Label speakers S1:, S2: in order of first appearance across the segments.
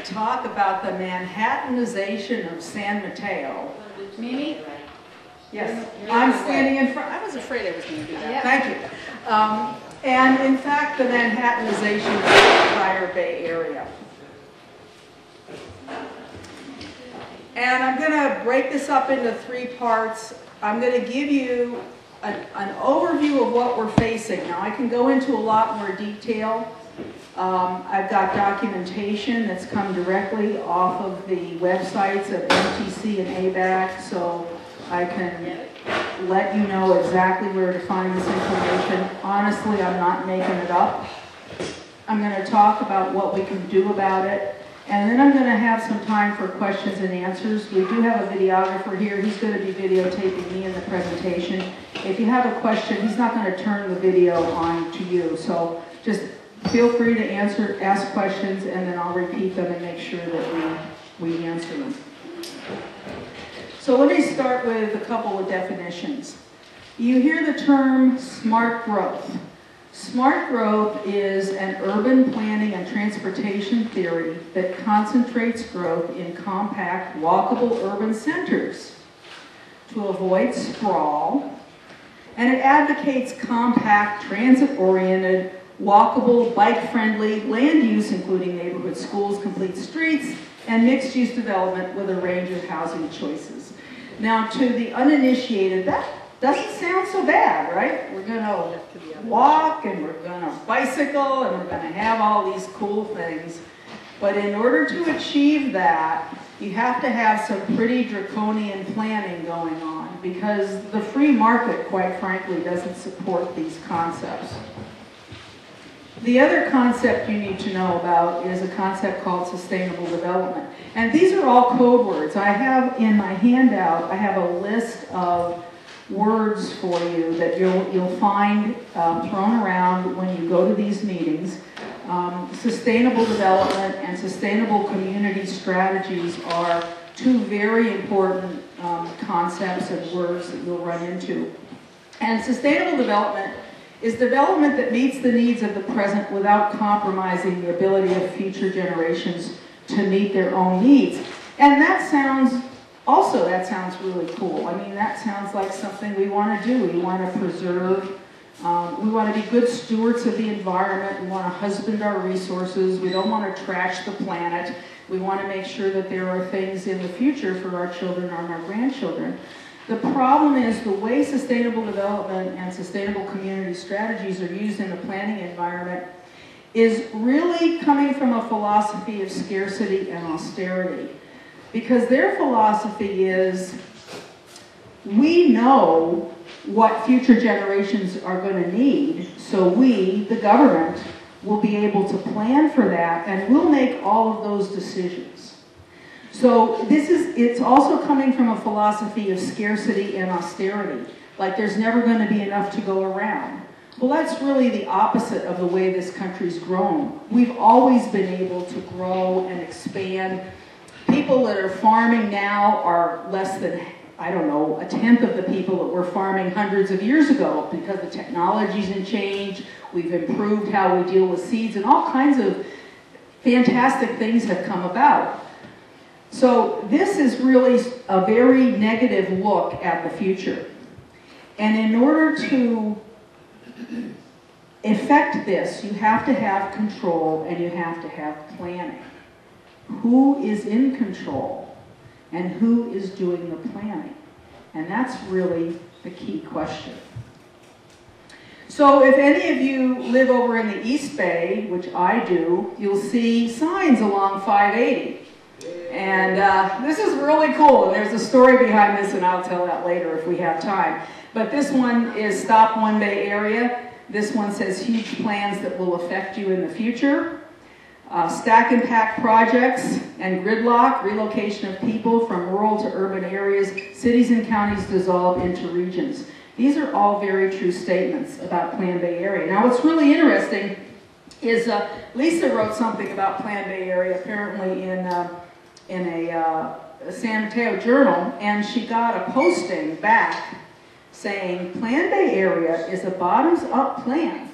S1: talk about the Manhattanization of San Mateo.
S2: Mimi?
S1: Yes, I'm standing in front. I was afraid I was going to do that. Thank you. And in fact, the Manhattanization of the entire Bay Area. And I'm going to break this up into 3 parts. I'm going to give you an overview of what we're facing. Now, I can go into a lot more detail. I've got documentation that's come directly off of the websites of MTC and ABAC, so I can let you know exactly where to find this information. Honestly, I'm not making it up. I'm going to talk about what we can do about it, and then I'm going to have some time for questions and answers. We do have a videographer here. He's going to be videotaping me in the presentation. If you have a question, he's not going to turn the video on to you, so just feel free to ask questions, and then I'll repeat them and make sure that we answer them. So let me start with a couple of definitions. You hear the term smart growth. Smart growth is an urban planning and transportation theory that concentrates growth in compact, walkable urban centers to avoid sprawl, and it advocates compact, transit-oriented, walkable, bike-friendly land use, including neighborhood schools, complete streets, and mixed-use development with a range of housing choices. Now, to the uninitiated, that doesn't sound so bad, right? We're going to walk, and we're going to bicycle, and we're going to have all these cool things. But in order to achieve that, you have to have some pretty draconian planning going on, because the free market, quite frankly, doesn't support these concepts. The other concept you need to know about is a concept called sustainable development. And these are all code words. I have in my handout, I have a list of words for you that you'll find thrown around when you go to these meetings. Sustainable development and sustainable community strategies are 2 very important concepts and words that you'll run into. And sustainable development is development that meets the needs of the present without compromising the ability of future generations to meet their own needs. And that sounds really cool. I mean, that sounds like something we want to do. We want to preserve, we want to be good stewards of the environment. We want to husband our resources. We don't want to trash the planet. We want to make sure that there are things in the future for our children and our grandchildren. The problem is the way sustainable development and sustainable community strategies are used in the planning environment is really coming from a philosophy of scarcity and austerity. Because their philosophy is, we know what future generations are going to need, so we, the government, will be able to plan for that, and we'll make all of those decisions. So it's also coming from a philosophy of scarcity and austerity, like there's never going to be enough to go around. Well, that's really the opposite of the way this country's grown. We've always been able to grow and expand. People that are farming now are less than, I don't know, 1/10 of the people that were farming hundreds of years ago, because the technology's changed, we've improved how we deal with seeds, and all kinds of fantastic things have come about. So this is really a very negative look at the future. And in order to effect this, you have to have control and you have to have planning. Who is in control and who is doing the planning? And that's really the key question. So if any of you live over in the East Bay, which I do, you'll see signs along 580. And this is really cool. And there's a story behind this, and I'll tell that later if we have time. But this one is Stop One Bay Area. This one says huge plans that will affect you in the future. Stack and pack projects and gridlock, relocation of people from rural to urban areas, cities and counties dissolve into regions. These are all very true statements about Plan Bay Area. Now what's really interesting is Lisa wrote something about Plan Bay Area apparently in a San Mateo journal, and she got a posting back saying Plan Bay Area is a bottoms-up plan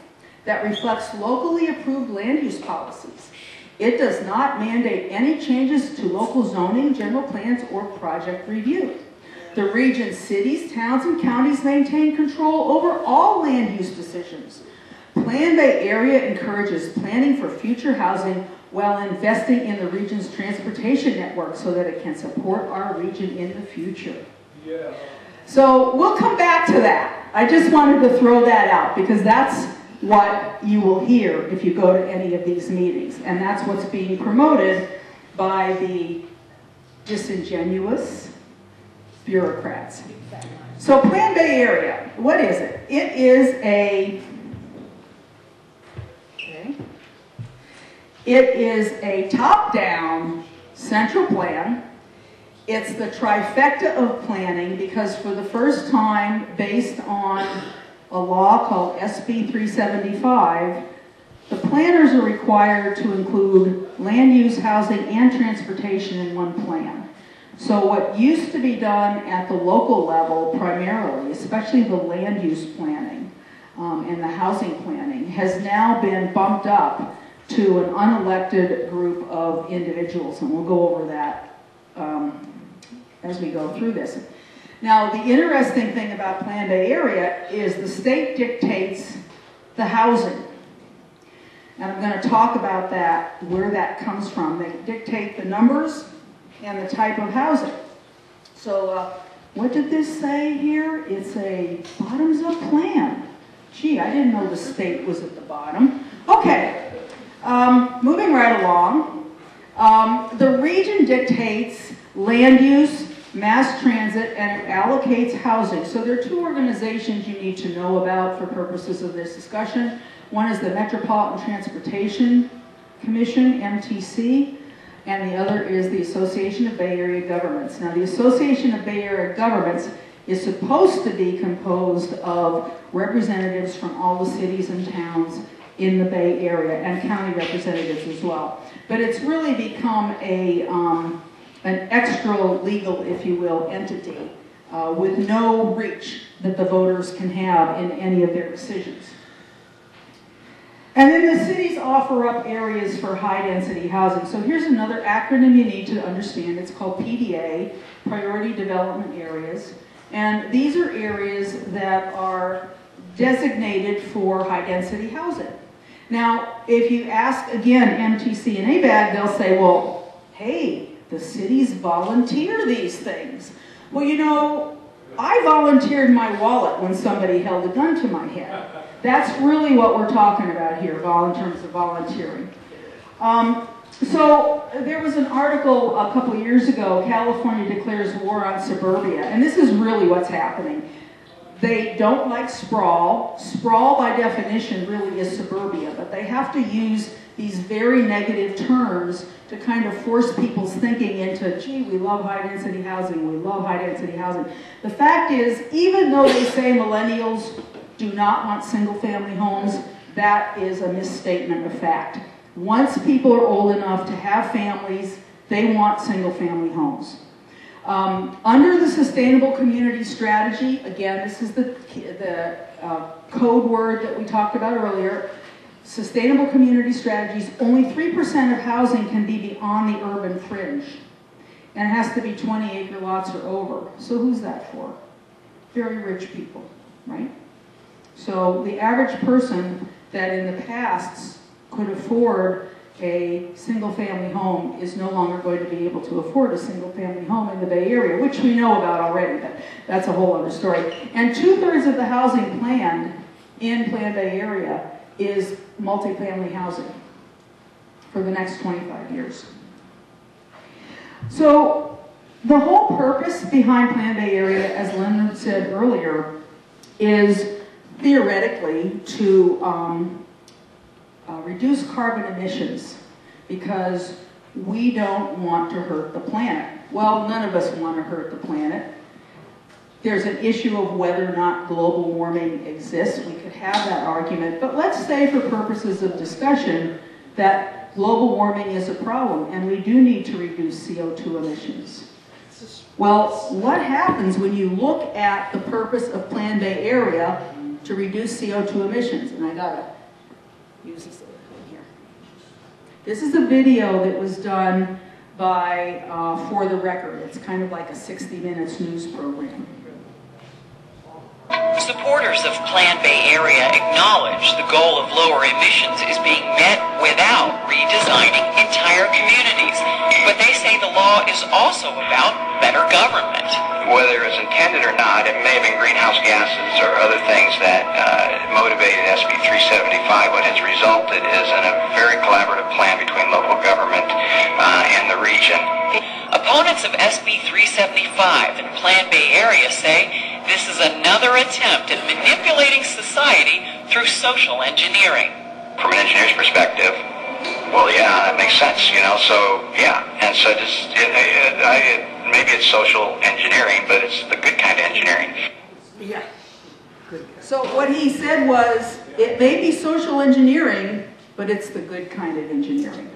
S1: that reflects locally approved land use policies. It does not mandate any changes to local zoning, general plans, or project review. The region's cities, towns, and counties maintain control over all land use decisions. Plan Bay Area encourages planning for future housing while investing in the region's transportation network so that it can support our region in the future. Yeah. So we'll come back to that. I just wanted to throw that out because that's what you will hear if you go to any of these meetings. And that's what's being promoted by the disingenuous bureaucrats. So Plan Bay Area, what is it? It is a top-down central plan. It's the trifecta of planning because for the first time, based on a law called SB 375, the planners are required to include land use, housing, and transportation in one plan. So what used to be done at the local level primarily, especially the land use planning and the housing planning, has now been bumped up to an unelected group of individuals, and we'll go over that as we go through this. Now, the interesting thing about Plan Bay Area is the state dictates the housing. And I'm going to talk about that, where that comes from. They dictate the numbers and the type of housing. So what did this say here? It's a bottoms-up plan. Gee, I didn't know the state was at the bottom. Okay, moving right along. The region dictates land use, mass transit, and it allocates housing. So there are two organizations you need to know about for purposes of this discussion. One is the Metropolitan Transportation Commission, MTC, and the other is the Association of Bay Area Governments. Now, the Association of Bay Area Governments is supposed to be composed of representatives from all the cities and towns in the Bay Area and county representatives as well. But it's really become an extra legal, if you will, entity with no reach that the voters can have in any of their decisions. And then the cities offer up areas for high-density housing. So here's another acronym you need to understand. It's called PDA, Priority Development Areas. And these are areas that are designated for high-density housing. Now, if you ask, again, MTC and ABAG, they'll say, well, hey, the cities volunteer these things. Well, you know, I volunteered my wallet when somebody held a gun to my head. That's really what we're talking about here, in terms of volunteering. So there was an article a couple years ago, California declares war on suburbia, and this is really what's happening. They don't like sprawl. Sprawl, by definition, really is suburbia, but they have to use these very negative terms to kind of force people's thinking into, gee, we love high-density housing, we love high-density housing. The fact is, even though they say millennials do not want single-family homes, that is a misstatement of fact. Once people are old enough to have families, they want single-family homes. Under the Sustainable Community Strategy, again, this is the code word that we talked about earlier, Sustainable Community Strategies, only 3% of housing can be beyond the urban fringe. And it has to be 20-acre lots or over. So who's that for? Very rich people, right? So the average person that in the past could afford a single-family home is no longer going to be able to afford a single-family home in the Bay Area, which we know about already, but that's a whole other story. And 2/3 of the housing planned in Plan Bay Area is multifamily housing for the next 25 years. So the whole purpose behind Plan Bay Area, as Leonard said earlier, is theoretically to reduce carbon emissions because we don't want to hurt the planet. Well, none of us want to hurt the planet. There's an issue of whether or not global warming exists. We could have that argument, but let's say for purposes of discussion that global warming is a problem and we do need to reduce CO2 emissions. Well, what happens when you look at the purpose of Plan Bay Area to reduce CO2 emissions? And I gotta use this little thing here. This is a video that was done by For the Record. It's kind of like a 60 Minutes news program.
S2: Supporters of Plan Bay Area acknowledge the goal of lower emissions is being met without redesigning entire communities. But they say the law is also about better government.
S3: Whether it's intended or not, it may have been greenhouse gases or other things that motivated SB 375. What has resulted is in a very collaborative plan between local government and the region.
S2: Opponents of SB 375 and Plan Bay Area say this is another attempt at manipulating society through social engineering.
S3: From an engineer's perspective, well, yeah, that makes sense, you know, so, yeah. And so just, maybe it's social engineering, but it's the good kind of engineering.
S1: Yeah. So what he said was, it may be social engineering, but it's the good kind of engineering.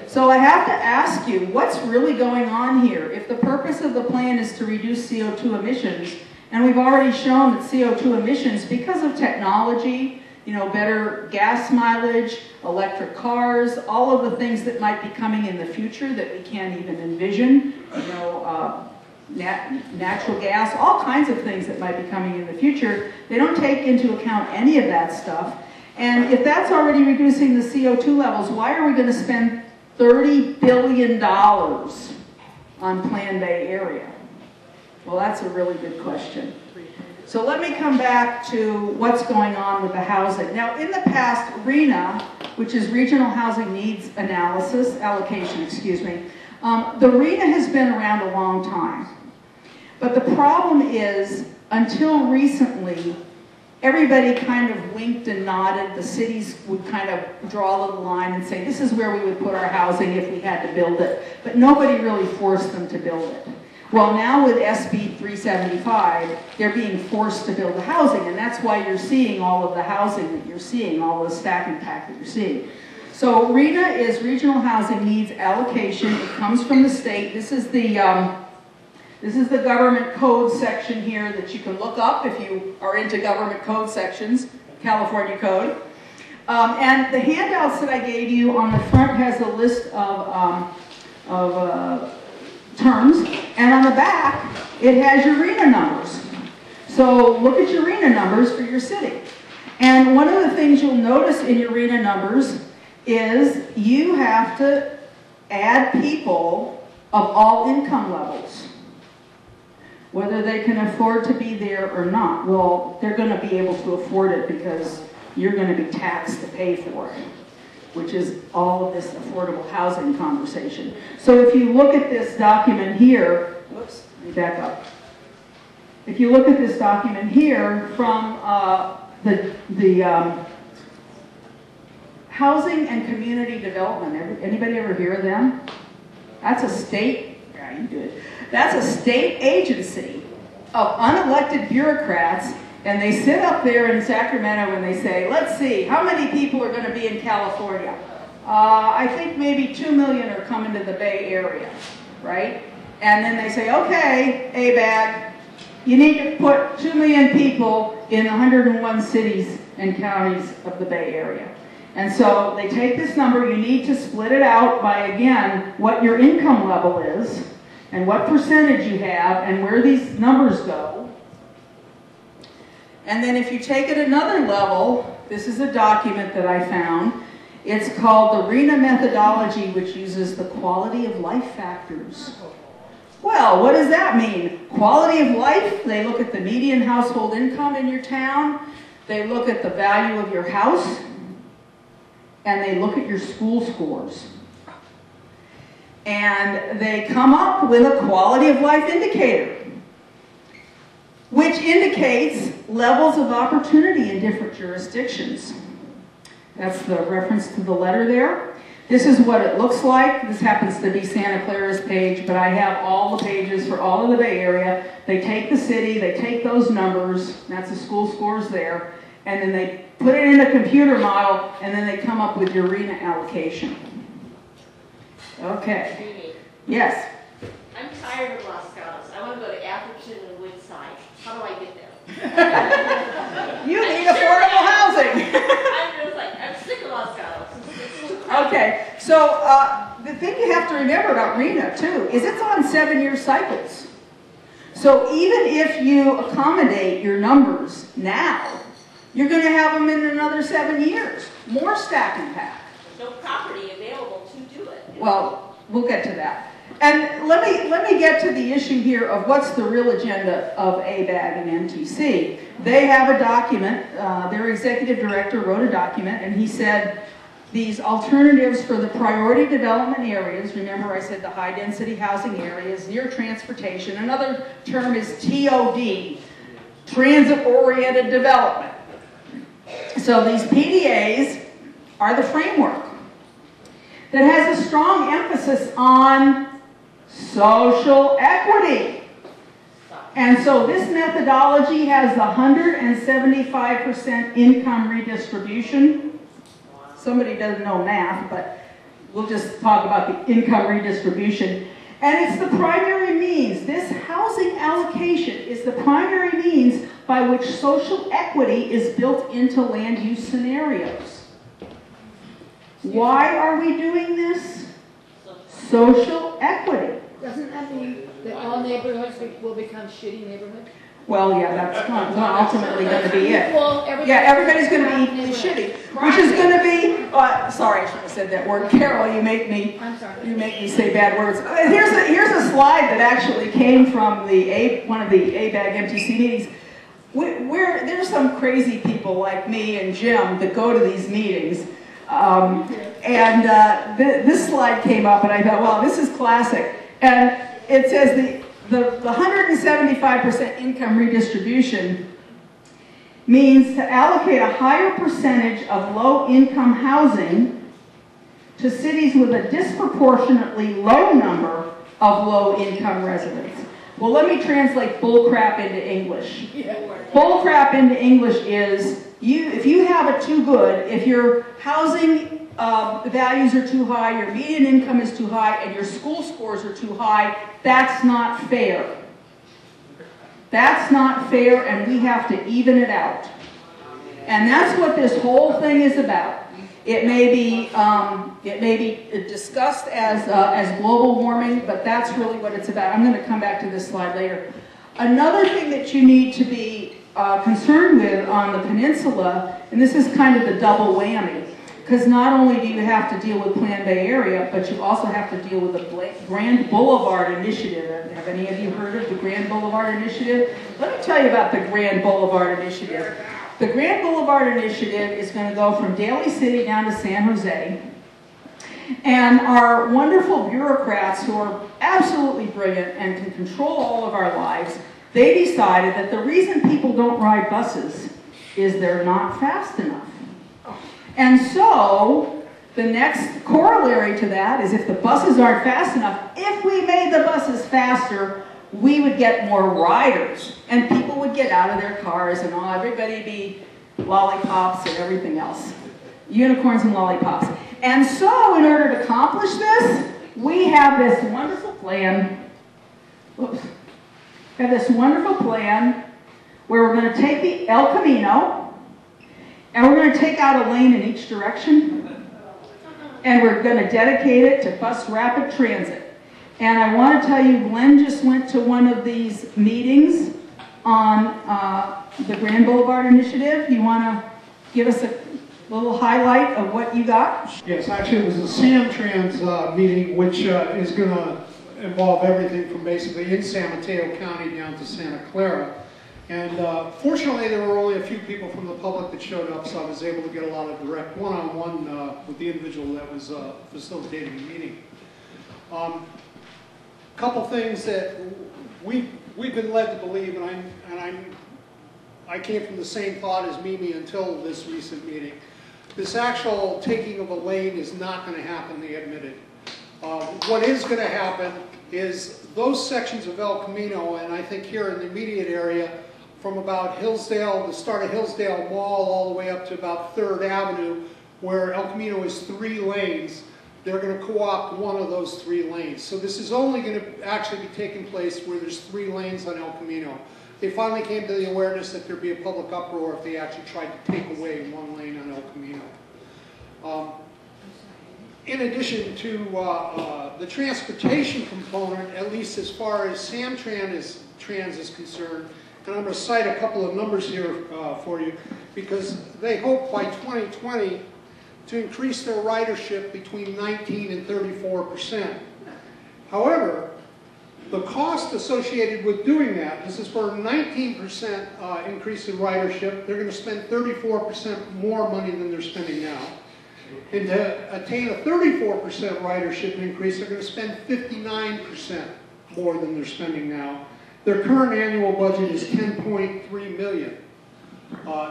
S1: So I have to ask you, what's really going on here? If the purpose of the plan is to reduce CO2 emissions, and we've already shown that CO2 emissions, because of technology, you know, better gas mileage, electric cars, all of the things that might be coming in the future that we can't even envision, you know, natural gas, all kinds of things that might be coming in the future, they don't take into account any of that stuff. And if that's already reducing the CO2 levels, why are we going to spend $30 billion on Plan Bay Area? Well, that's a really good question. So let me come back to what's going on with the housing. Now, in the past, RHNA, which is Regional Housing Needs Allocation, excuse me, the RHNA has been around a long time. But the problem is, until recently, everybody kind of winked and nodded. The cities would kind of draw a little line and say, this is where we would put our housing if we had to build it. But nobody really forced them to build it. Well, now with SB 375, they're being forced to build the housing, and that's why you're seeing all of the housing that you're seeing, all the stacking pack that you're seeing. So RHNA is Regional Housing Needs Allocation. It comes from the state. This is the government code section here that you can look up if you are into government code sections, California code. And the handouts that I gave you on the front has a list of terms, and on the back it has your RHNA numbers. So look at your RHNA numbers for your city. And one of the things you'll notice in your RHNA numbers is you have to add people of all income levels, whether they can afford to be there or not. Well, they're going to be able to afford it because you're going to be taxed to pay for it, which is all of this affordable housing conversation. So if you look at this document here, whoops, let me back up. If you look at this document here from the Housing and Community Development, anybody ever hear of them? That's a state, yeah, you do it. That's a state agency of unelected bureaucrats, and they sit up there in Sacramento and they say, let's see, how many people are going to be in California? I think maybe 2 million are coming to the Bay Area, right? And then they say, okay, ABAG, you need to put 2 million people in 101 cities and counties of the Bay Area. And so they take this number, you need to split it out by, again, what your income level is, and what percentage you have, and where these numbers go. And then if you take it another level, this is a document that I found. It's called the RHNA methodology, which uses the quality of life factors. Well, what does that mean? Quality of life, they look at the median household income in your town, they look at the value of your house, and they look at your school scores. And they come up with a quality of life indicator, which indicates levels of opportunity in different jurisdictions. That's the reference to the letter there. This is what it looks like. This happens to be Santa Clara's page, but I have all the pages for all of the Bay Area. They take the city, they take those numbers, that's the school scores there, and then they put it in a computer model, and then they come up with your RHNA allocation. Okay.
S4: Jeannie,
S1: Yes.
S4: I'm tired of Los Gatos. I want to go to Atherton and Woodside. How do I get there?
S1: You need affordable housing.
S4: I'm just like, I'm sick of Los Gatos. It's too crowded.
S1: Okay, So the thing you have to remember about RENA too is it's on 7-year cycles. So even if you accommodate your numbers now, you're going to have them in another 7 years. More stack and pack.
S4: There's no property available to do it.
S1: Well, we'll get to that. And let me get to the issue here of what's the real agenda of ABAG and MTC. They have a document, their executive director wrote a document, and he said these alternatives for the priority development areas, remember I said the high density housing areas, near transportation, another term is TOD, transit-oriented development. So these PDAs are the framework that has a strong emphasis on social equity. And so this methodology has the 175% income redistribution. Somebody doesn't know math, but we'll just talk about the income redistribution. And it's the primary means. This housing allocation is the primary means by which social equity is built into land use scenarios. Why are we doing this? Social equity.
S5: Doesn't that mean that all neighborhoods will become shitty neighborhoods?
S1: Well, yeah, that's not ultimately going to be it.
S5: Well,
S1: Yeah, everybody's going to be equally shitty, which is going to be. Sorry, I shouldn't have said that word, Carol. You make me.
S5: I'm sorry.
S1: You make me say bad words. Here's a slide that actually came from one of the ABAG MTC meetings. There's some crazy people like me and Jim that go to these meetings. This slide came up, and I thought, well, this is classic. And it says the 175% income redistribution means to allocate a higher percentage of low-income housing to cities with a disproportionately low number of low-income residents. Well, let me translate bullcrap into English. Bullcrap into English is if you have it too good, if your housing values are too high, your median income is too high, and your school scores are too high, that's not fair. That's not fair, and we have to even it out. And that's what this whole thing is about. It may be discussed as global warming, but that's really what it's about. I'm going to come back to this slide later. Another thing that you need to be concerned with on the peninsula, and this is kind of the double whammy, because not only do you have to deal with Plan Bay Area, but you also have to deal with the Grand Boulevard Initiative. Have any of you heard of the Grand Boulevard Initiative? Let me tell you about the Grand Boulevard Initiative. The Grand Boulevard Initiative is going to go from Daly City down to San Jose. And our wonderful bureaucrats who are absolutely brilliant and can control all of our lives, they decided that the reason people don't ride buses is they're not fast enough. And so, the next corollary to that is if the buses aren't fast enough, if we made the buses faster, we would get more riders. And people would get out of their cars and all, everybody be lollipops and everything else. Unicorns and lollipops. And so, in order to accomplish this, we have this wonderful plan. Oops. We have this wonderful plan where we're going to take the El Camino, and we're going to take out a lane in each direction, and we're going to dedicate it to bus rapid transit. And I want to tell you, Glenn just went to one of these meetings on the Grand Boulevard Initiative. You want to give us a little highlight of what you got?
S6: Yes, actually it was a SamTrans meeting, which is going to involve everything from basically in San Mateo County down to Santa Clara. And fortunately, there were only a few people from the public that showed up, so I was able to get a lot of direct one-on-one with the individual that was facilitating the meeting. Couple things that we've been led to believe, I came from the same thought as Mimi until this recent meeting. This actual taking of a lane is not going to happen, they admitted. What is going to happen is those sections of El Camino, and I think here in the immediate area, from about Hillsdale, the start of Hillsdale Mall, all the way up to about 3rd Avenue, where El Camino is 3 lanes, they're going to co-opt one of those 3 lanes. So this is only going to actually be taking place where there's 3 lanes on El Camino. They finally came to the awareness that there'd be a public uproar if they actually tried to take away 1 lane on El Camino. in addition to the transportation component, at least as far as Samtrans is concerned, and I'm going to cite a couple of numbers here for you, because they hope by 2020 to increase their ridership between 19 and 34%. However, the cost associated with doing that, this is for a 19% increase in ridership, they're going to spend 34% more money than they're spending now. And to attain a 34% ridership increase, they're going to spend 59% more than they're spending now. Their current annual budget is $10.3 million.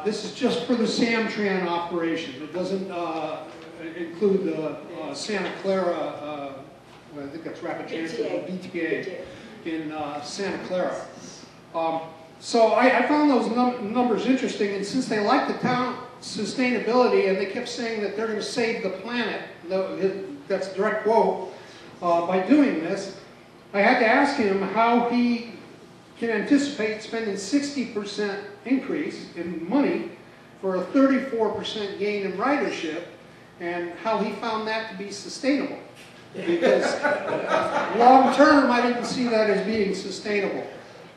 S6: This is just for the Samtran operation. It doesn't include the Santa Clara, I think that's Rapid Transit, BTA in Santa Clara. So I found those numbers interesting, and since they like the town sustainability and they kept saying that they're going to save the planet, that's a direct quote, by doing this, I had to ask him how he can anticipate spending 60% increase in money for a 34% gain in ridership, and how he found that to be sustainable. Because long term, I didn't see that as being sustainable.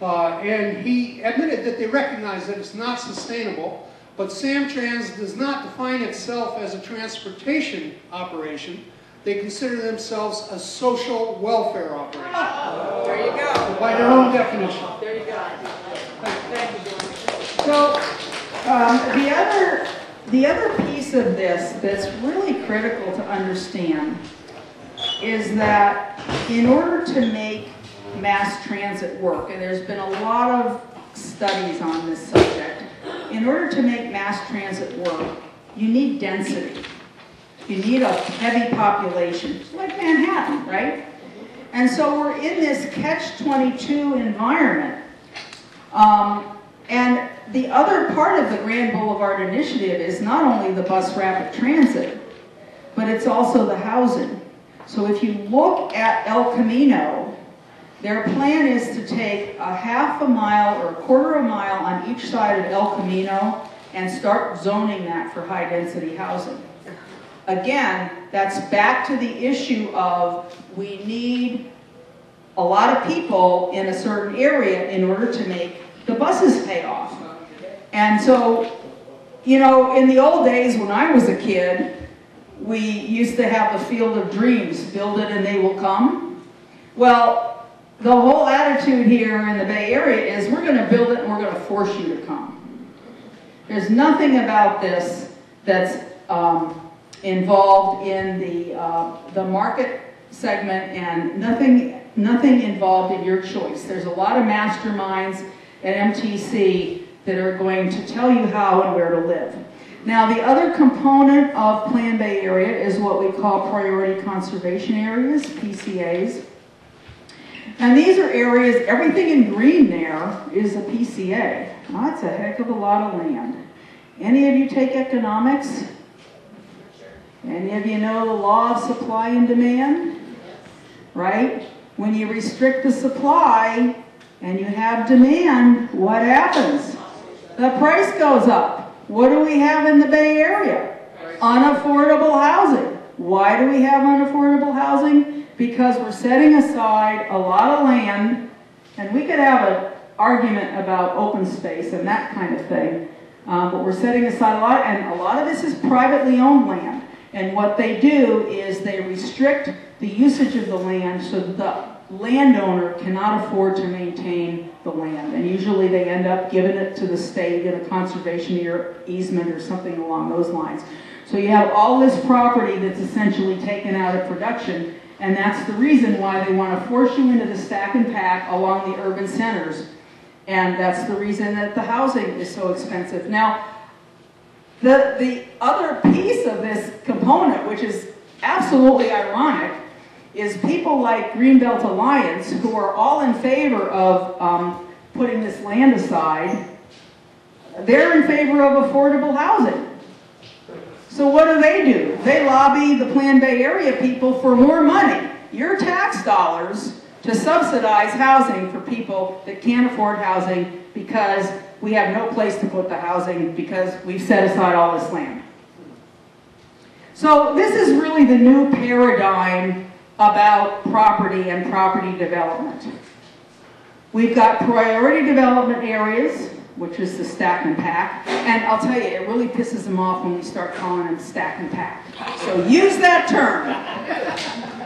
S6: And he admitted that they recognize that it's not sustainable, but Samtrans does not define itself as a transportation operation. They consider themselves a social welfare operation.
S1: Oh, there you go.
S6: By their own definition.
S1: There you go. Thank you, George. So the other piece of this that's really critical to understand is that in order to make mass transit work, and there's been a lot of studies on this subject, in order to make mass transit work, you need density. You need a heavy population, like Manhattan, right? And so we're in this catch-22 environment. And the other part of the Grand Boulevard Initiative is not only the bus rapid transit, but it's also the housing. So if you look at El Camino, their plan is to take a half a mile or a quarter of a mile on each side of El Camino and start zoning that for high-density housing. Again, that's back to the issue of we need a lot of people in a certain area in order to make the buses pay off. And so, you know, in the old days when I was a kid, we used to have the field of dreams, build it and they will come. Well, the whole attitude here in the Bay Area is we're going to build it and we're going to force you to come. There's nothing about this that's involved in the market segment, and nothing involved in your choice. There's a lot of masterminds at MTC that are going to tell you how and where to live. Now, the other component of Plan Bay Area is what we call priority conservation areas, PCAs. And these are areas, everything in green there is a PCA. Now, that's a heck of a lot of land. Any of you take economics? Any of you know the law of supply and demand? Right? When you restrict the supply and you have demand, what happens? The price goes up. What do we have in the Bay Area? Unaffordable housing. Why do we have unaffordable housing? Because we're setting aside a lot of land, and we could have an argument about open space and that kind of thing, but we're setting aside a lot, and a lot of this is privately owned land. And what they do is they restrict the usage of the land so that the landowner cannot afford to maintain the land. And usually they end up giving it to the state in a conservation easement or something along those lines. So you have all this property that's essentially taken out of production, and that's the reason why they want to force you into the stack and pack along the urban centers. And that's the reason that the housing is so expensive. Now, the other piece of this component, which is absolutely ironic, is people like Greenbelt Alliance, who are all in favor of putting this land aside. They're in favor of affordable housing. So what do? They lobby the Plan Bay Area people for more money, your tax dollars, to subsidize housing for people that can't afford housing because we have no place to put the housing because we've set aside all this land. So this is really the new paradigm about property and property development. We've got priority development areas, which is the stack and pack. And I'll tell you, it really pisses them off when we start calling them stack and pack. So use that term.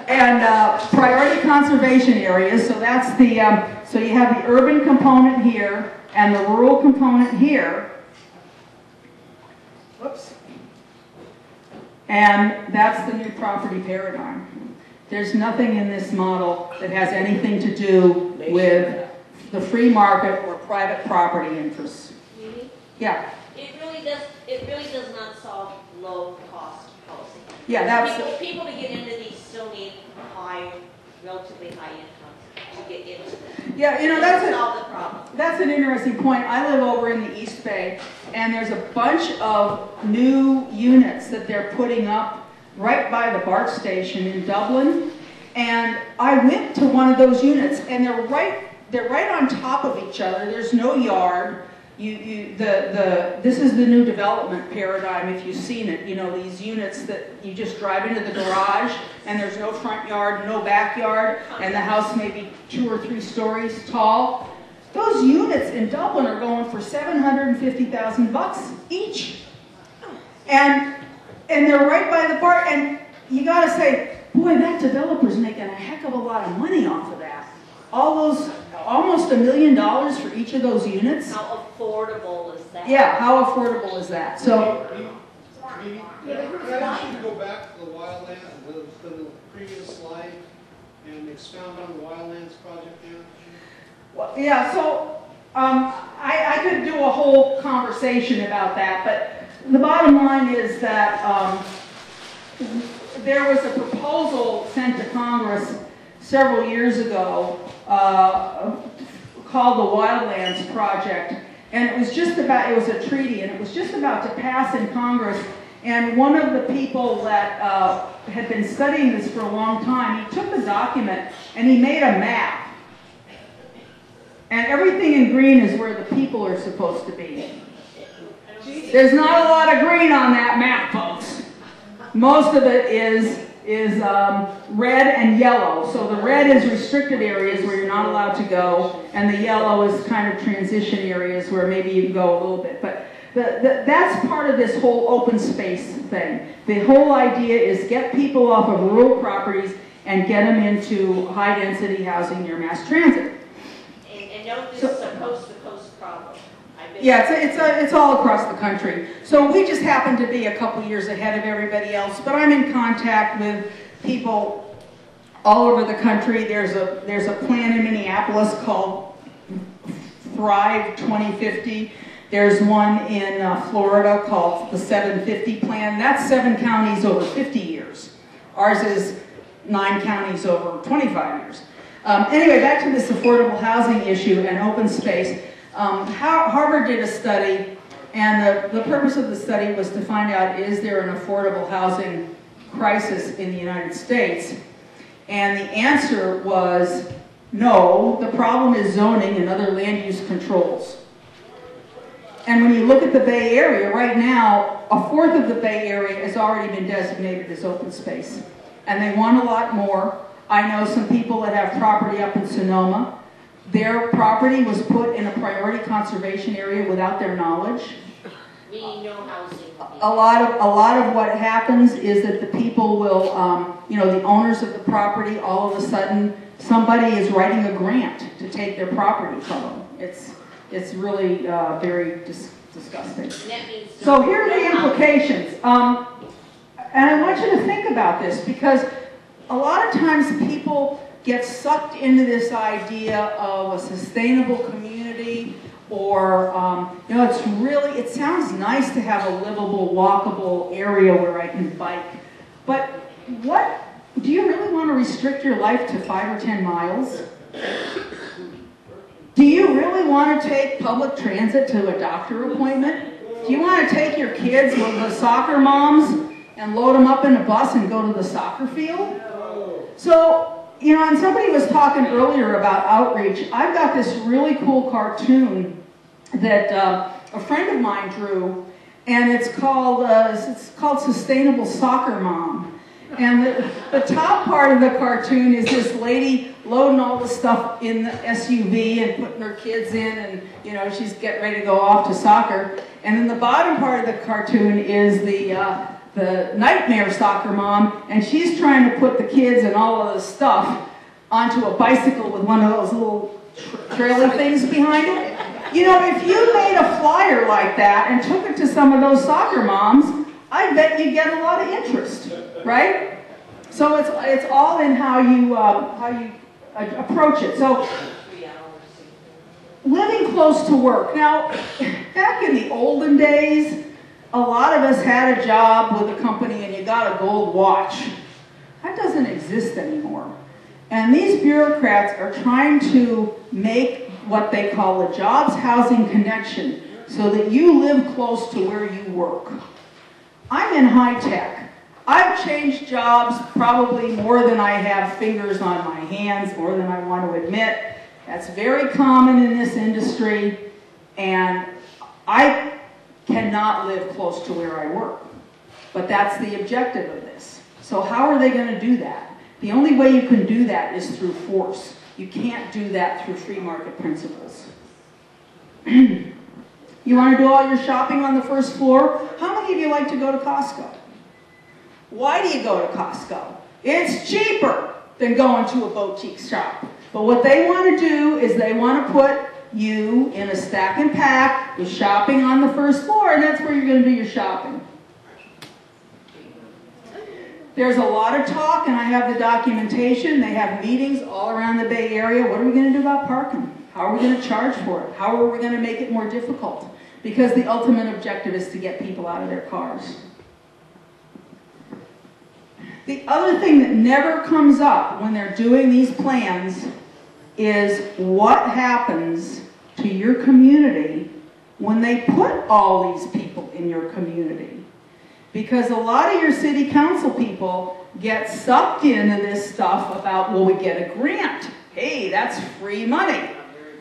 S1: And priority conservation areas, so that's the, so you have the urban component here and the rural component here. Whoops. And that's the new property paradigm. There's nothing in this model that has anything to do with the free market or private property interests.
S4: Really?
S1: Yeah.
S4: It really does not solve low cost housing.
S1: Yeah, that's
S4: people to get into these still need relatively high income to get into them.
S1: yeah, you know,
S4: solve the problem.
S1: That's an interesting point. I live over in the East Bay, and there's a bunch of new units that they're putting up right by the BART station in Dublin. And I went to one of those units, and they're right on top of each other. There's no yard. This is the new development paradigm, if you've seen it. You know, these units that you just drive into the garage, and there's no front yard, no backyard, and the house may be 2 or 3 stories tall. Those units in Dublin are going for $750,000 each. And they're right by the BART, and you gotta say, boy, that developer's making a heck of a lot of money off of that. All those, almost $1 million for each of those units.
S4: How affordable is that?
S1: Yeah, how affordable is that? So,
S6: Can I ask you to go back to the wildland, the previous slide, and expound on the wildlands project now?
S1: well, yeah, so I could do a whole conversation about that, but the bottom line is that there was a proposal sent to Congress several years ago called the Wildlands Project, and it was just about, it was a treaty, and it was just about to pass in Congress, and one of the people that had been studying this for a long time, he took the document and he made a map, and everything in green is where the people are supposed to be. There's not a lot of green on that map, folks. Most of it is red and yellow. So the red is restricted areas where you're not allowed to go, and the yellow is kind of transition areas where maybe you can go a little bit. But that's part of this whole open space thing. The whole idea is get people off of rural properties and get them into high-density housing near mass transit.
S4: And don't this is a coast-to-coast problem.
S1: Yeah, it's all across the country. So we just happen to be a couple years ahead of everybody else, but I'm in contact with people all over the country. There's a plan in Minneapolis called Thrive 2050. There's one in Florida called the 750 plan. That's 7 counties over 50 years. Ours is 9 counties over 25 years. Anyway, back to this affordable housing issue and open space. Harvard did a study, and the purpose of the study was to find out, is there an affordable housing crisis in the United States? And the answer was no, the problem is zoning and other land use controls. And when you look at the Bay Area, right now, 1/4 of the Bay Area has already been designated as open space. And they want a lot more. I know some people that have property up in Sonoma. Their property was put in a priority conservation area without their knowledge.
S4: Meaning no housing.
S1: A lot of what happens is that the people will, you know, the owners of the property, all of a sudden, somebody is writing a grant to take their property from them. It's really very disgusting.
S4: That means
S1: So here are the implications. And I want you to think about this, because a lot of times people get sucked into this idea of a sustainable community, or, you know, it sounds nice to have a livable, walkable area where I can bike, but do you really want to restrict your life to 5 or 10 miles? Do you really want to take public transit to a doctor appointment? Do you want to take your kids with the soccer moms and load them up in a bus and go to the soccer field? So, you know, and somebody was talking earlier about outreach. I've got this really cool cartoon that a friend of mine drew, and it's called Sustainable Soccer Mom. And the top part of the cartoon is this lady loading all the stuff in the SUV and putting her kids in, and you know, she's getting ready to go off to soccer. And then the bottom part of the cartoon is the nightmare soccer mom, and she's trying to put the kids and all of the stuff onto a bicycle with one of those little trailer things behind it. You know, if you made a flyer like that and took it to some of those soccer moms, I bet you'd get a lot of interest, right? So it's all in how you approach it. So living close to work. Now, back in the olden days, a lot of us had a job with a company and you got a gold watch. That doesn't exist anymore. And these bureaucrats are trying to make what they call a jobs housing connection so that you live close to where you work. I'm in high tech. I've changed jobs probably more than I have fingers on my hands, more than I want to admit. That's very common in this industry, and I cannot live close to where I work. But that's the objective of this. So how are they going to do that? The only way you can do that is through force. You can't do that through free market principles. You want to do all your shopping on the first floor? How many of you like to go to Costco? Why do you go to Costco? It's cheaper than going to a boutique shop. But what they want to do is they want to put you in a stack and pack with shopping on the first floor, and that's where you're going to do your shopping. There's a lot of talk, and I have the documentation. They have meetings all around the Bay Area. What are we going to do about parking? How are we going to charge for it? How are we going to make it more difficult? Because the ultimate objective is to get people out of their cars. The other thing that never comes up when they're doing these plans is what happens to your community when they put all these people in your community. Because a lot of your city council people get sucked into this stuff about, well, we get a grant. Hey, that's free money.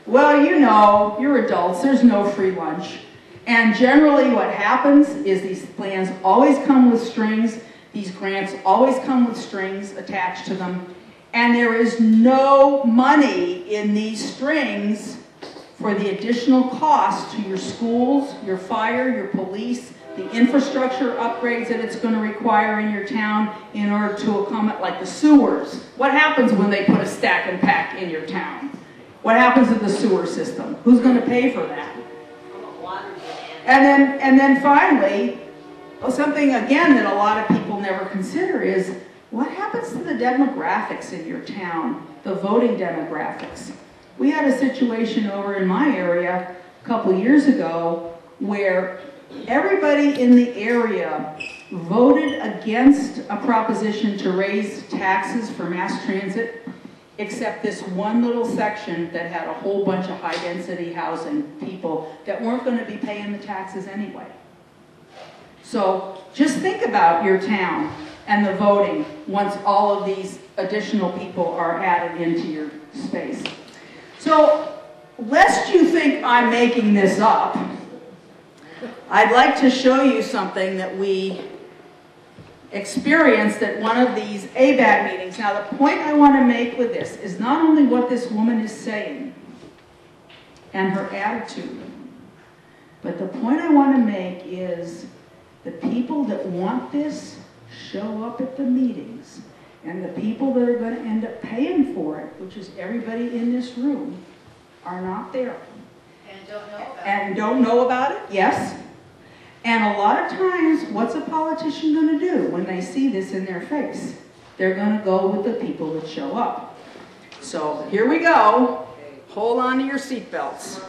S1: Well, you know, you're adults, there's no free lunch. And generally what happens is these plans always come with strings, these grants always come with strings attached to them, and there is no money in these strings for the additional cost to your schools, your fire, your police, the infrastructure upgrades that it's going to require in your town in order to accommodate, like the sewers. What happens when they put a stack and pack in your town? What happens to the sewer system? Who's going to pay for that? And then finally, something again that a lot of people never consider is what happens to the demographics in your town, the voting demographics. We had a situation over in my area a couple years ago where everybody in the area voted against a proposition to raise taxes for mass transit, except this one little section that had a whole bunch of high-density housing people that weren't going to be paying the taxes anyway. So just think about your town and the voting once all of these additional people are added into your space. So lest you think I'm making this up, I'd like to show you something that we experienced at one of these ABAG meetings. Now, the point I want to make with this is not only what this woman is saying and her attitude, but the point I want to make is the people that want this show up at the meetings, and the people that are going to end up paying for it, which is everybody in this room, are not there.
S4: And don't know about it.
S1: And don't know about it, yes. And a lot of times, what's a politician going to do when they see this in their face? They're going to go with the people that show up. So here we go. Hold on to your seatbelts.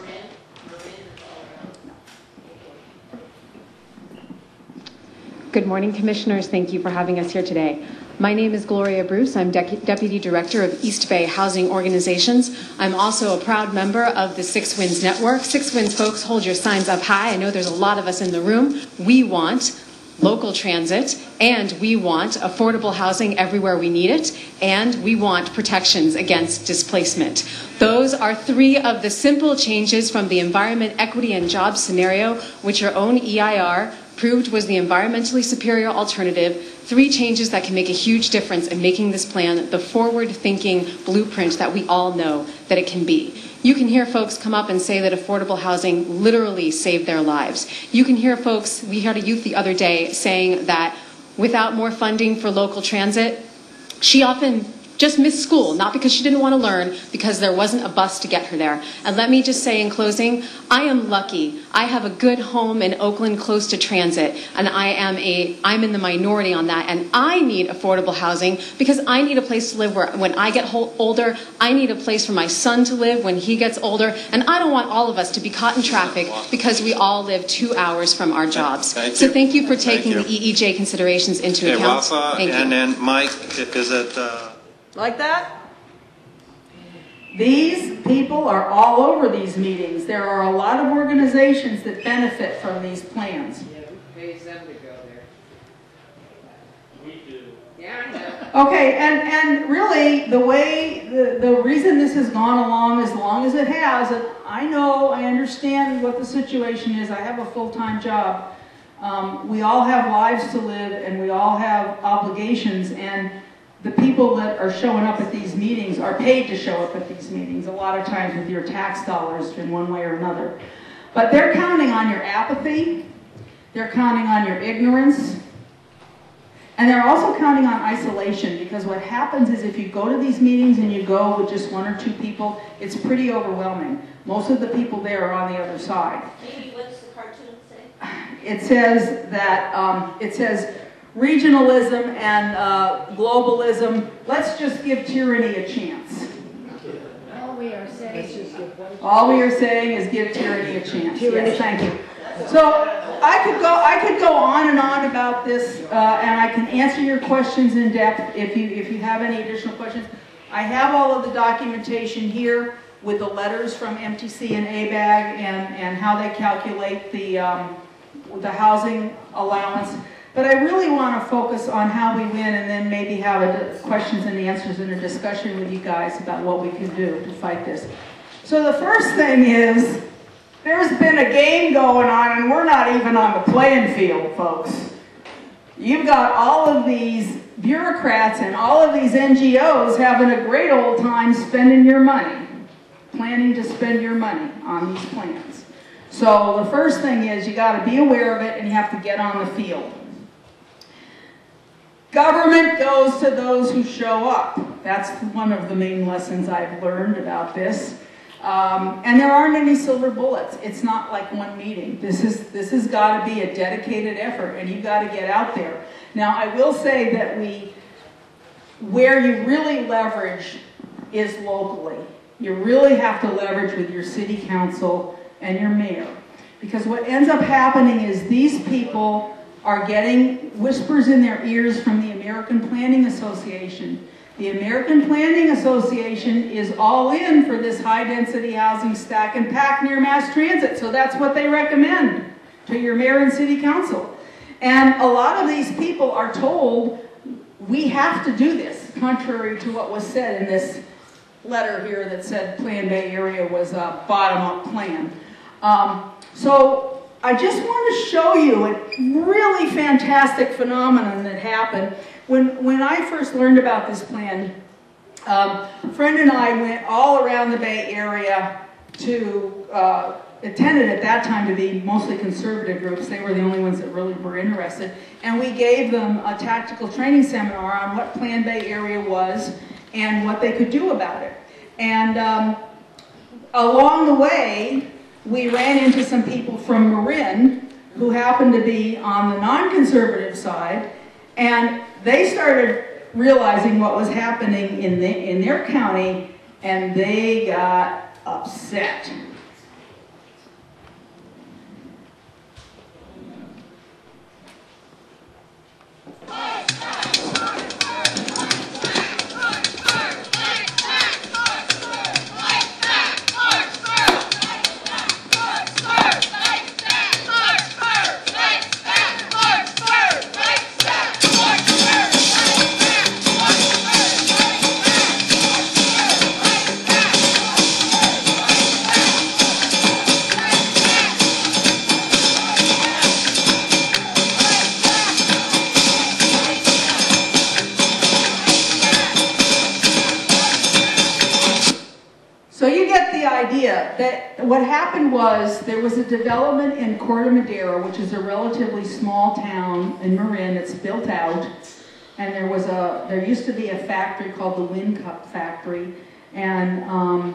S7: Good morning, Commissioners. Thank you for having us here today. My name is Gloria Bruce. I'm Deputy Director of East Bay Housing Organizations. I'm also a proud member of the Six Winds Network. Six Winds folks, hold your signs up high. I know there's a lot of us in the room. We want local transit, and we want affordable housing everywhere we need it, and we want protections against displacement. Those are three of the simple changes from the Environment, Equity, and Jobs scenario, which your own EIR proved was the environmentally superior alternative, 3 changes that can make a huge difference in making this plan the forward-thinking blueprint that we all know that it can be. You can hear folks come up and say that affordable housing literally saved their lives. You can hear folks, we heard a youth the other day saying that without more funding for local transit, she often just missed school, not because she didn't want to learn, because there wasn't a bus to get her there. And let me just say in closing, I am lucky. I have a good home in Oakland close to transit, and I'm in the minority on that, and I need affordable housing because I need a place to live when I get older. I need a place for my son to live when he gets older, and I don't want all of us to be caught in traffic because we all live 2 hours from our jobs. So thank you for taking the EEJ considerations into account.
S8: Rafa, and then Mike, is it...
S1: Like that? These people are all over these meetings. There are a lot of organizations that benefit from these plans.
S9: Yeah, who pays them to go there? We do. Yeah, I know.
S1: Okay, and really, the reason this has gone along as long as it has, and I understand what the situation is. I have a full-time job. We all have lives to live, and we all have obligations, and the people that are showing up at these meetings are paid to show up at these meetings, a lot of times with your tax dollars in one way or another. But they're counting on your apathy, they're counting on your ignorance, and they're also counting on isolation, because what happens is if you go to these meetings and you go with just 1 or 2 people, it's pretty overwhelming. Most of the people there are on the other side.
S4: Maybe what's the cartoon say?
S1: It says that, regionalism and globalism, let's just give tyranny a chance.
S5: All we are saying
S1: is give tyranny a chance. Yes, thank you. So I could go on and on about this, and I can answer your questions in depth if you have any additional questions. I have all of the documentation here with the letters from MTC and ABAG and how they calculate the housing allowance. But I really want to focus on how we win, and then maybe have questions and answers and a discussion with you guys about what we can do to fight this. So the first thing is, there's been a game going on, and we're not even on the playing field, folks. You've got all of these bureaucrats and all of these NGOs having a great old time spending your money, planning to spend your money on these plans. So the first thing is you got to be aware of it, and you have to get on the field. Government goes to those who show up. That's one of the main lessons I've learned about this. And there aren't any silver bullets. It's not like one meeting. This has got to be a dedicated effort, and you've got to get out there. Now, I will say that where you really leverage is locally. You really have to leverage with your city council and your mayor. Because what ends up happening is these people are getting whispers in their ears from the American Planning Association. The American Planning Association is all in for this high-density housing stack and pack near mass transit, so that's what they recommend to your mayor and city council. And a lot of these people are told, we have to do this, contrary to what was said in this letter here that said Plan Bay Area was a bottom-up plan. So I just want to show you a really fantastic phenomenon that happened. When I first learned about this plan, a friend and I went all around the Bay Area to, attended at that time to be mostly conservative groups. They were the only ones that really were interested. And we gave them a tactical training seminar on what Plan Bay Area was and what they could do about it. And along the way, we ran into some people from Marin who happened to be on the non-conservative side, and they started realizing what was happening in their county, and they got upset. So you get the idea that what happened was there was a development in Corte Madera, which is a relatively small town in Marin. It's built out, and there used to be a factory called the Wind Cup Factory, and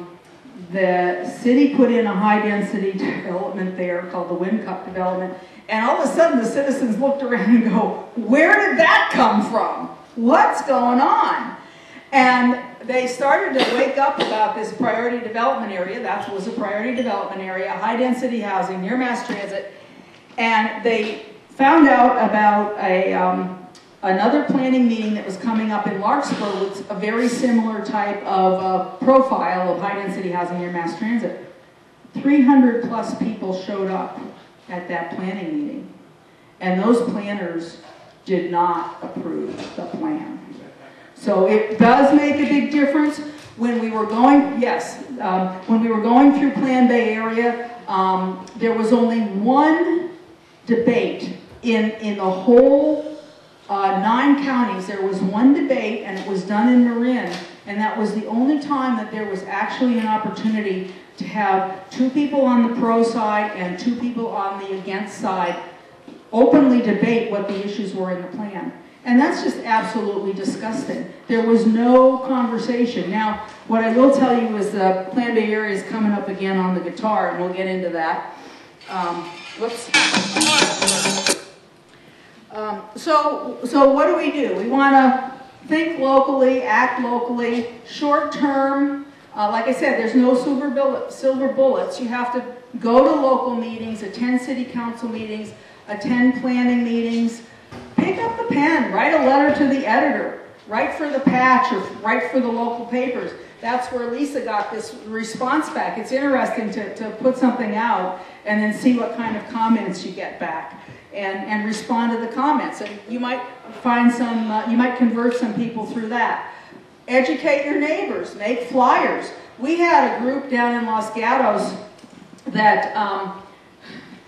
S1: the city put in a high-density development there called the Wind Cup Development, and all of a sudden the citizens looked around and go, "Where did that come from? What's going on?" And they started to wake up about this priority development area. That was a priority development area, high-density housing near mass transit. And they found out about another planning meeting that was coming up in Larkspur with a very similar type of profile of high-density housing near mass transit. 300 plus people showed up at that planning meeting. And those planners did not approve the plan. So it does make a big difference. When we were going, when we were going through Plan Bay Area, there was only one debate in the whole 9 counties. There was one debate, and it was done in Marin, and that was the only time that there was actually an opportunity to have 2 people on the pro side and 2 people on the against side openly debate what the issues were in the plan. And that's just absolutely disgusting. There was no conversation. Now, what I will tell you is the Plan Bay Area is coming up again on the guitar, and we'll get into that. So what do? We want to think locally, act locally, short term. Like I said, there's no silver bullets. You have to go to local meetings, attend city council meetings, attend planning meetings. Pick up the pen, write a letter to the editor, write for the Patch or write for the local papers. That's where Lisa got this response back. It's interesting to put something out and then see what kind of comments you get back and respond to the comments. And you might find some, you might convert some people through that. Educate your neighbors, make flyers. We had a group down in Los Gatos that,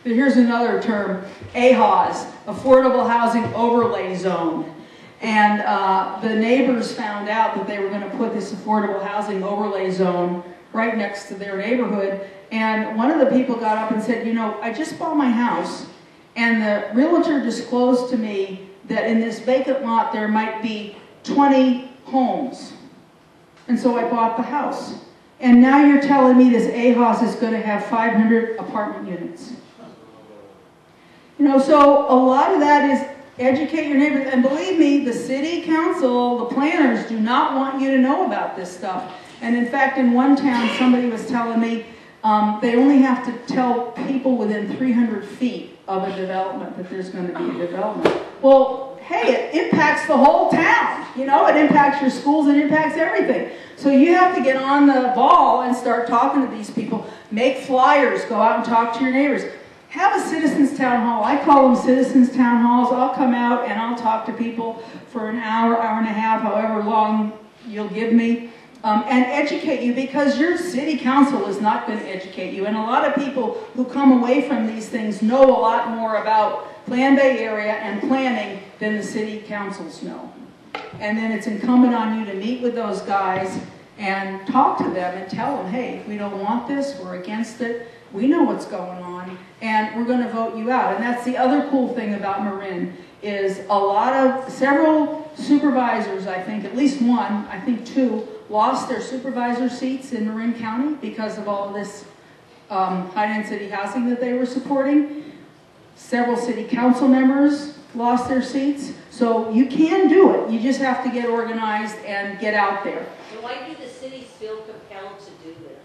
S1: here's another term, AHOZ, Affordable Housing Overlay Zone. And the neighbors found out that they were going to put this Affordable Housing Overlay Zone right next to their neighborhood. And one of the people got up and said, you know, I just bought my house, and the realtor disclosed to me that in this vacant lot there might be 20 homes. And so I bought the house. And now you're telling me this AHOZ is going to have 500 apartment units. You know, so a lot of that is educate your neighbors. And believe me, the city council, the planners do not want you to know about this stuff. And in fact, in one town, somebody was telling me they only have to tell people within 300 feet of a development that there's going to be a development. Well, hey, it impacts the whole town. You know, it impacts your schools, it impacts everything. So you have to get on the ball and start talking to these people. Make flyers, go out and talk to your neighbors. Have a citizens town hall. I call them citizens town halls. I'll come out and I'll talk to people for an hour, hour and a half, however long you'll give me, and educate you, because your city council is not going to educate you. And a lot of people who come away from these things know a lot more about Plan Bay Area and planning than the city councils know. And then it's incumbent on you to meet with those guys and talk to them and tell them, hey, we don't want this, we're against it, we know what's going on, and we're going to vote you out. And that's the other cool thing about Marin, is several supervisors, I think, at least one, I think 2, lost their supervisor seats in Marin County because of all this high-density housing that they were supporting. Several city council members lost their seats. So you can do it. You just have to get organized and get out there.
S4: So why do the cities feel compelled to do this?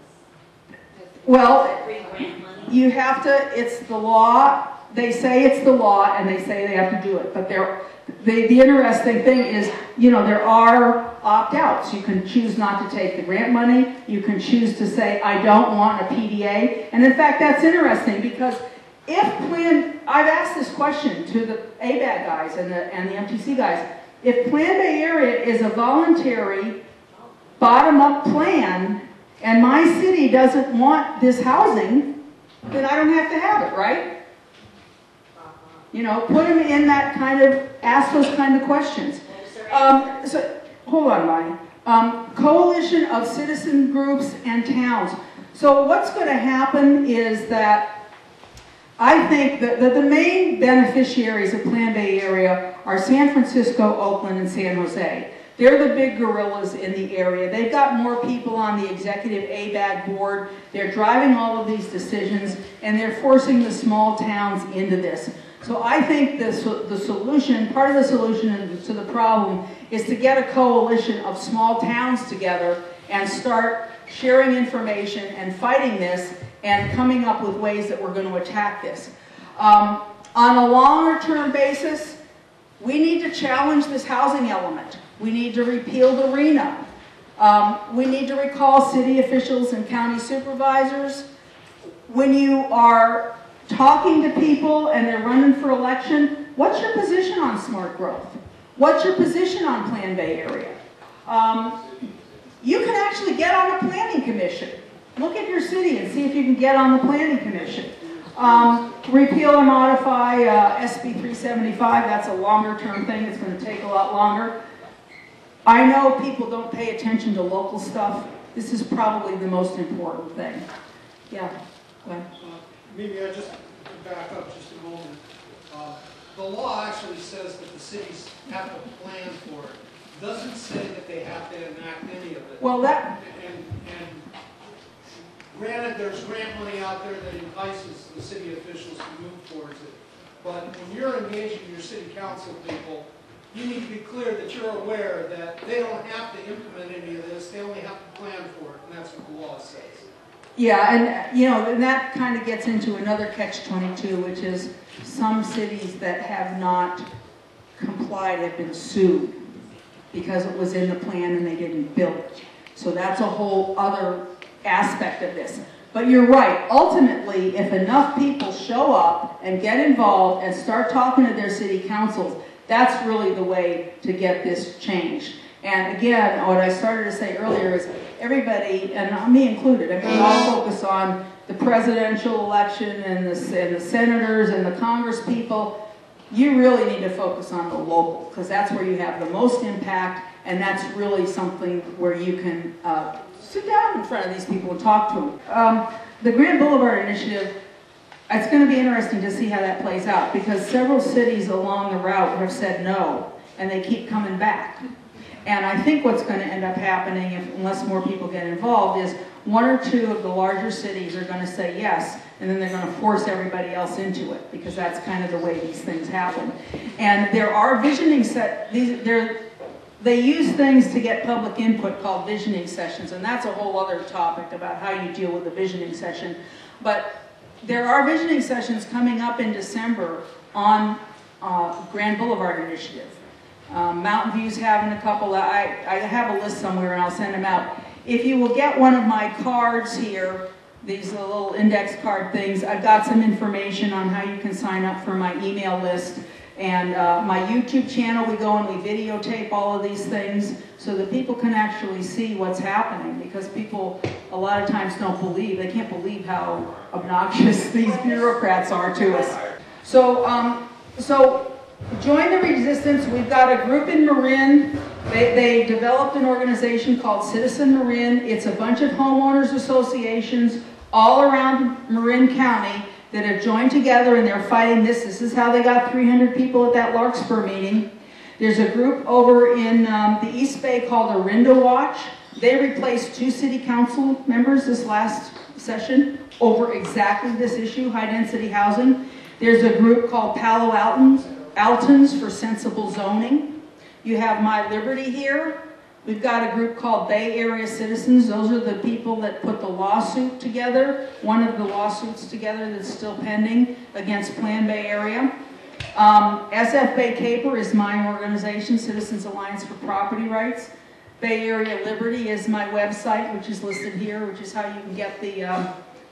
S1: Well,
S4: Free grant money?
S1: you have to, it's the law. They say it's the law, and they say they have to do it. But the interesting thing is, you know, there are opt-outs. You can choose not to take the grant money. You can choose to say, I don't want a PDA. And in fact, that's interesting, because I've asked this question to the ABAG guys and the MTC guys. If Plan Bay Area is a voluntary, bottom-up plan, and my city doesn't want this housing, then I don't have to have it, right? You know, put them in that kind of, ask those kind of questions. So, hold on, Bonnie. Coalition of citizen groups and towns. So what's going to happen is that I think that the main beneficiaries of Plan Bay Area are San Francisco, Oakland, and San Jose. They're the big gorillas in the area. They've got more people on the executive ABAG board. They're driving all of these decisions, and they're forcing the small towns into this. So I think the solution, part of the solution to the problem, is to get a coalition of small towns together and start sharing information and fighting this and coming up with ways that we're going to attack this. On a longer term basis, we need to challenge this housing element. We need to repeal the RENA. We need to recall city officials and county supervisors. When you are talking to people and they're running for election, what's your position on smart growth? What's your position on Plan Bay Area? You can actually get on a planning commission. Look at your city and see if you can get on the planning commission. Repeal and modify SB 375, that's a longer term thing. It's going to take a lot longer. I know people don't pay attention to local stuff. This is probably the most important thing. Yeah, go ahead.
S6: Maybe I just back up just a moment. The law actually says that the cities have to plan for it. It doesn't say that they have to enact any of it.
S1: Well, that...
S6: And granted, there's grant money out there that entices the city officials to move towards it. But when you're engaging your city council people, you need to be clear that you're aware that they don't have to implement any of this. They only have to plan for it, and that's what the law says.
S1: Yeah, and you know, and that kind of gets into another catch-22, which is some cities that have not complied have been sued because it was in the plan and they didn't build it. So that's a whole other aspect of this. But you're right, ultimately, if enough people show up and get involved and start talking to their city councils, that's really the way to get this changed. And again, what I started to say earlier is everybody, and me included, I mean, we all focus on the presidential election and the senators and the Congress people. You really need to focus on the local, because that's where you have the most impact, and that's really something where you can sit down in front of these people and talk to them. The Grand Boulevard Initiative, it's going to be interesting to see how that plays out, because several cities along the route have said no, and they keep coming back. And I think what's going to end up happening, unless more people get involved, is one or two of the larger cities are going to say yes, and then they're going to force everybody else into it, because that's kind of the way these things happen. And there are visioning they use things to get public input called visioning sessions, and that's a whole other topic about how you deal with a visioning session. But there are visioning sessions coming up in December on Grand Boulevard Initiative. Mountain View's having a couple. I have a list somewhere and I'll send them out. If you will get one of my cards here, these little index card things, I've got some information on how you can sign up for my email list. And my YouTube channel, we go and we videotape all of these things so that people can actually see what's happening, because people a lot of times don't believe, they can't believe how obnoxious these bureaucrats are to us. So, join the resistance. We've got a group in Marin. They developed an organization called Citizen Marin. It's a bunch of homeowners associations all around Marin County that have joined together, and they're fighting this. This is how they got 300 people at that Larkspur meeting. There's a group over in the East Bay called Orinda Watch. They replaced 2 city council members this last session over exactly this issue, high-density housing. There's a group called Palo Altons for sensible zoning. You have My Liberty here. We've got a group called Bay Area Citizens. Those are the people that put the lawsuit together, one of the lawsuits together that's still pending against Plan Bay Area. SF Bay Caper is my organization, Citizens Alliance for Property Rights. Bay Area Liberty is my website, which is listed here, which is how you can get the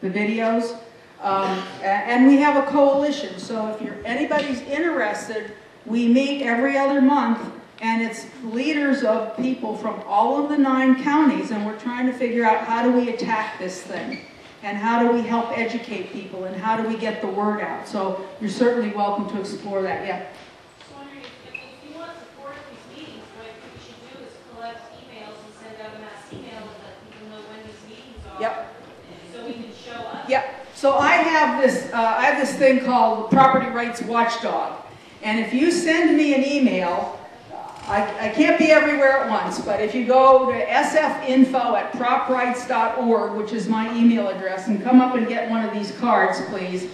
S1: videos. And we have a coalition, so if anybody's interested, we meet every other month, and it's leaders of people from all of the 9 counties, and we're trying to figure out how do we attack this thing, and how do we help educate people, and how do we get the word out. So you're certainly welcome to explore that. Yeah.
S4: Just wondering if you want to support these meetings, what you should do is collect emails and send
S1: Yep.
S4: So we can show up.
S1: Yep. So I have this thing called Property Rights Watchdog. And if you send me an email, I can't be everywhere at once, but if you go to sfinfo@proprights.org, which is my email address, and come up and get one of these cards, please,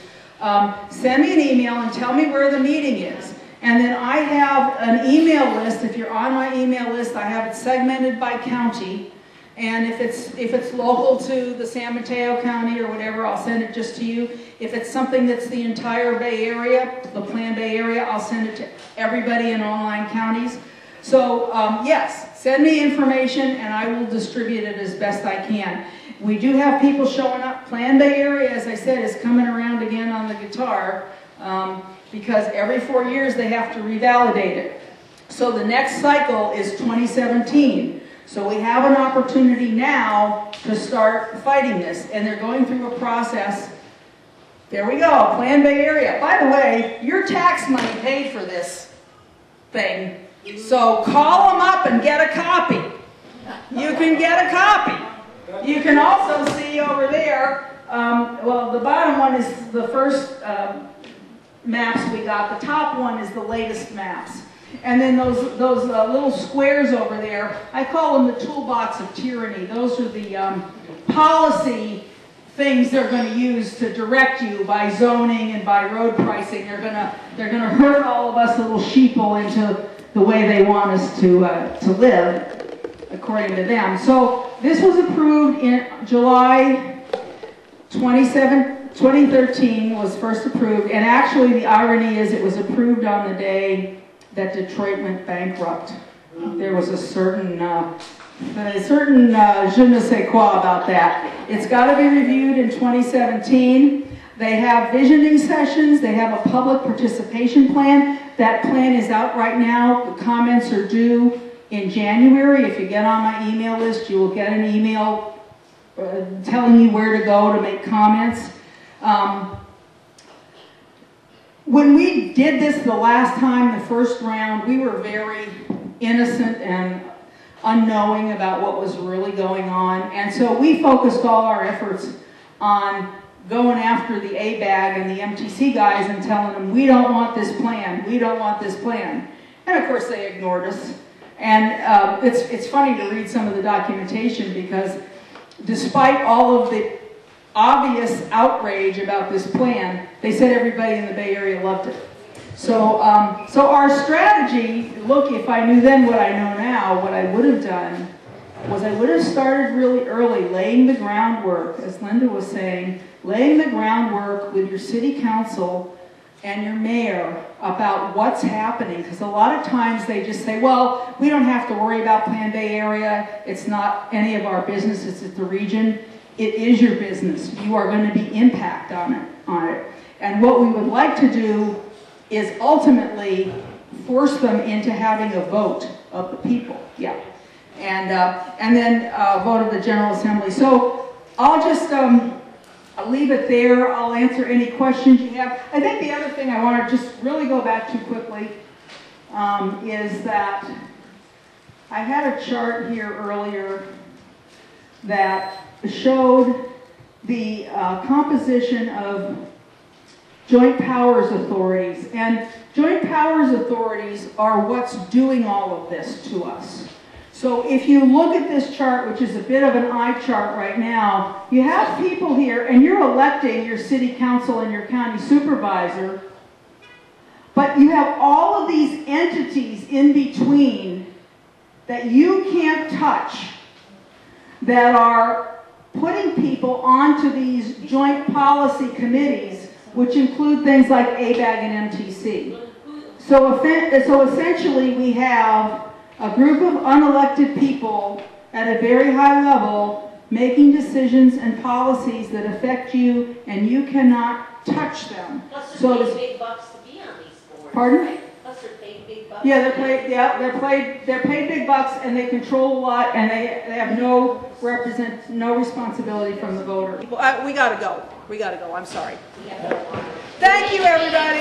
S1: send me an email and tell me where the meeting is. And then I have an email list. If you're on my email list, I have it segmented by county. And if it's local to the San Mateo County or whatever, I'll send it just to you. If it's something that's the entire Bay Area, the Plan Bay Area, I'll send it to everybody in all 9 counties. So yes, send me information and I will distribute it as best I can. We do have people showing up. Plan Bay Area, as I said, is coming around again on the guitar because every 4 years they have to revalidate it. So the next cycle is 2017. So we have an opportunity now to start fighting this, and they're going through a process. There we go, Plan Bay Area. By the way, your tax money paid for this thing, so call them up and get a copy. You can get a copy. You can also see over there, well, the bottom one is the first maps we got. The top one is the latest maps. And then those little squares over there, I call them the toolbox of tyranny. Those are the policy things they're going to use to direct you by zoning and by road pricing. They're going to herd all of us little sheeple into the way they want us to live, according to them. So this was approved in July 2013 was first approved, and actually the irony is it was approved on the day that Detroit went bankrupt. There was a certain je ne sais quoi about that. It's got to be reviewed in 2017. They have visioning sessions. They have a public participation plan. That plan is out right now. The comments are due in January. If you get on my email list, you will get an email telling you where to go to make comments. When we did this the last time, the first round, we were very innocent and unknowing about what was really going on. And so we focused all our efforts on going after the ABAG and the MTC guys and telling them, we don't want this plan, we don't want this plan. And of course they ignored us. And it's funny to read some of the documentation because despite all of the obvious outrage about this plan, they said everybody in the Bay Area loved it. So, so our strategy, look, if I knew then what I know now, what I would have done was I would have started really early, laying the groundwork, as Linda was saying, laying the groundwork with your city council and your mayor about what's happening. Because a lot of times they just say, well, we don't have to worry about Plan Bay Area. It's not any of our business. It's at the region. It is your business. You are going to be impacted on it. And what we would like to do is ultimately force them into having a vote of the people. Yeah. And then a vote of the General Assembly. So I'll just I'll leave it there. I'll answer any questions you have. I think the other thing I want to just really go back to quickly is that I had a chart here earlier that showed the composition of joint powers authorities. And joint powers authorities are what's doing all of this to us. So if you look at this chart, which is a bit of an eye chart right now, you have people here, and you're electing your city council and your county supervisor, but you have all of these entities in between that you can't touch that are putting people onto these joint policy committees, which include things like ABAG and MTC. So essentially we have a group of unelected people at a very high level making decisions and policies that affect you, and you cannot touch them.
S4: Plus
S1: So
S4: they're paid big bucks to be on these boards.
S1: Pardon?
S4: Plus they're paid big bucks.
S1: Yeah, they're paid big bucks, and they control a lot, and they have no responsibility from the voter. We gotta go. I'm sorry.
S4: Yeah.
S1: Thank you, everybody.